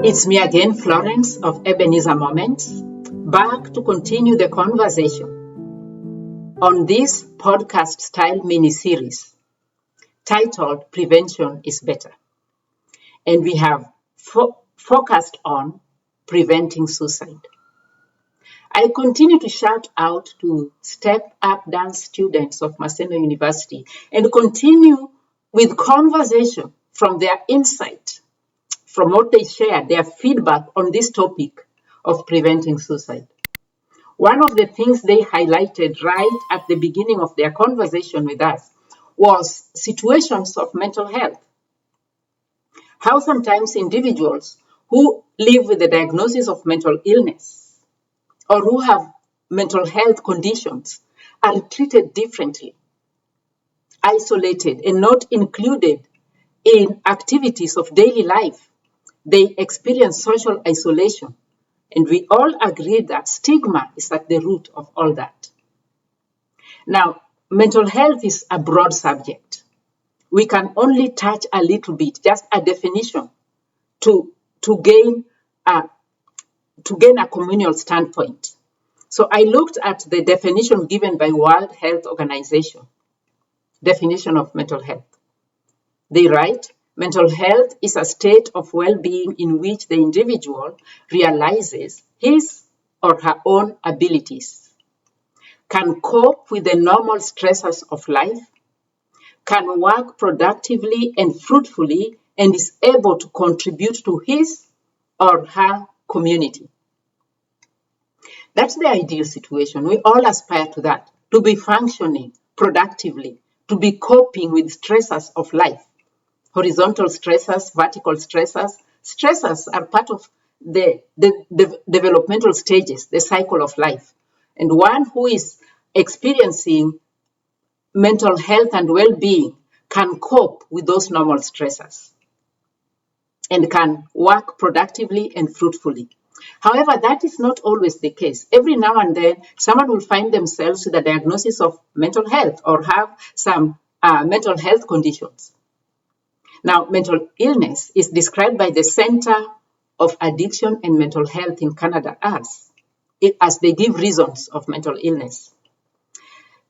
It's me again, Florence of Ebenezer Moments, back to continue the conversation on this podcast-style mini-series titled Prevention is Better. And we have focused on preventing suicide. I continue to shout out to Step Up Dance students of Maseno University and continue with conversation from their insight, from what they share, their feedback on this topic of preventing suicide. One of the things they highlighted right at the beginning of their conversation with us was situations of mental health. How sometimes individuals who live with the diagnosis of mental illness or who have mental health conditions are treated differently, isolated, and not included in activities of daily life. They experience social isolation, and we all agree that stigma is at the root of all that. Now, mental health is a broad subject. We can only touch a little bit, just a definition, to gain a communal standpoint. So I looked at the definition given by World Health Organization, definition of mental health. They write, mental health is a state of well-being in which the individual realizes his or her own abilities, can cope with the normal stresses of life, can work productively and fruitfully, and is able to contribute to his or her community. That's the ideal situation. We all aspire to that, to be functioning productively, to be coping with stresses of life. Horizontal stressors, vertical stressors. Stressors are part of the developmental stages, the cycle of life. And one who is experiencing mental health and well-being can cope with those normal stressors and can work productively and fruitfully. However, that is not always the case. Every now and then, someone will find themselves with a diagnosis of mental health or have some mental health conditions. Now, mental illness is described by the Center of Addiction and Mental Health in Canada as they give reasons of mental illness.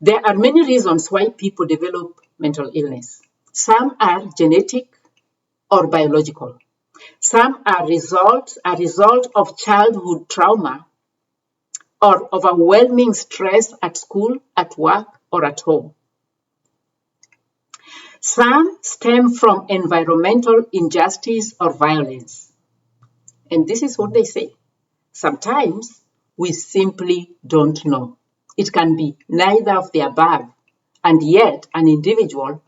There are many reasons why people develop mental illness. Some are genetic or biological. Some are a result of childhood trauma or overwhelming stress at school, at work, or at home. Some stem from environmental injustice or violence. And this is what they say. Sometimes we simply don't know. It can be neither of the above, and yet an individual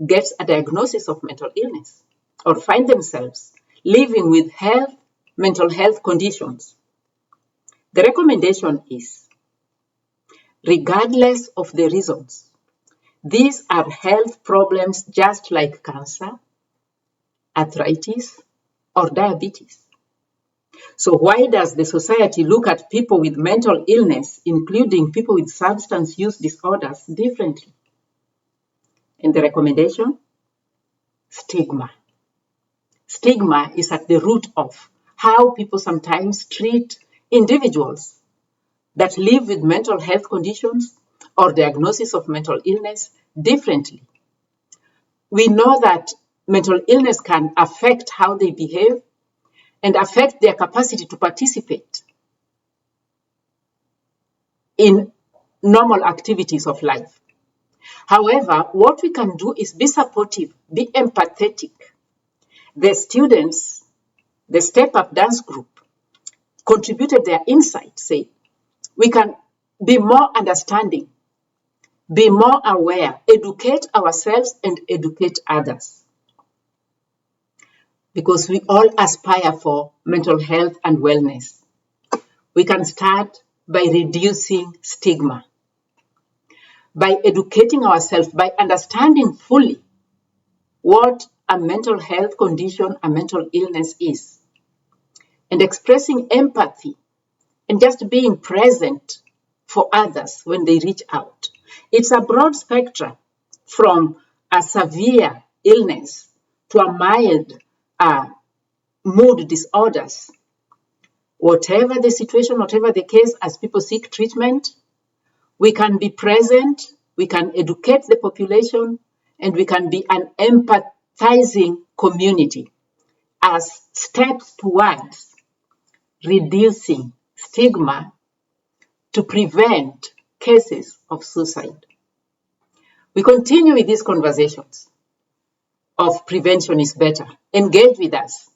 gets a diagnosis of mental illness or find themselves living with mental health conditions. The recommendation is, regardless of the reasons, these are health problems just like cancer, arthritis, or diabetes. So why does the society look at people with mental illness, including people with substance use disorders, differently? And the recommendation? Stigma. Stigma is at the root of how people sometimes treat individuals that live with mental health conditions or diagnosis of mental illness differently. We know that mental illness can affect how they behave and affect their capacity to participate in normal activities of life. However, what we can do is be supportive, be empathetic. The students, the Step Up Dance group, contributed their insights, say, we can be more understanding, be more aware, educate ourselves and educate others. Because we all aspire for mental health and wellness. We can start by reducing stigma, by educating ourselves, by understanding fully what a mental health condition, a mental illness is, and expressing empathy and just being present for others when they reach out. It's a broad spectrum from a severe illness to a mild mood disorders. Whatever the situation, whatever the case, as people seek treatment, we can be present, we can educate the population, and we can be an empathizing community as steps towards reducing stigma to prevent cases of suicide. We continue with these conversations of prevention is better. Engage with us.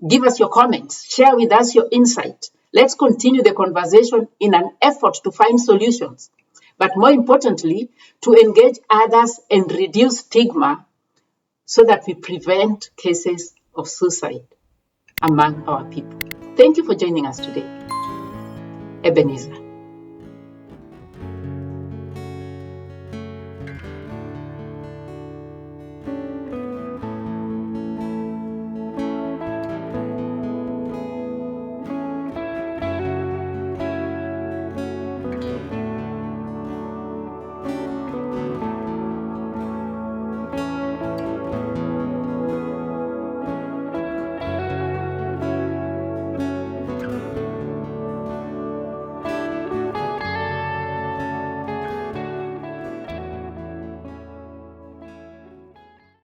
Give us your comments. Share with us your insight. Let's continue the conversation in an effort to find solutions, but more importantly, to engage others and reduce stigma so that we prevent cases of suicide among our people. Thank you for joining us today. Ebenezer.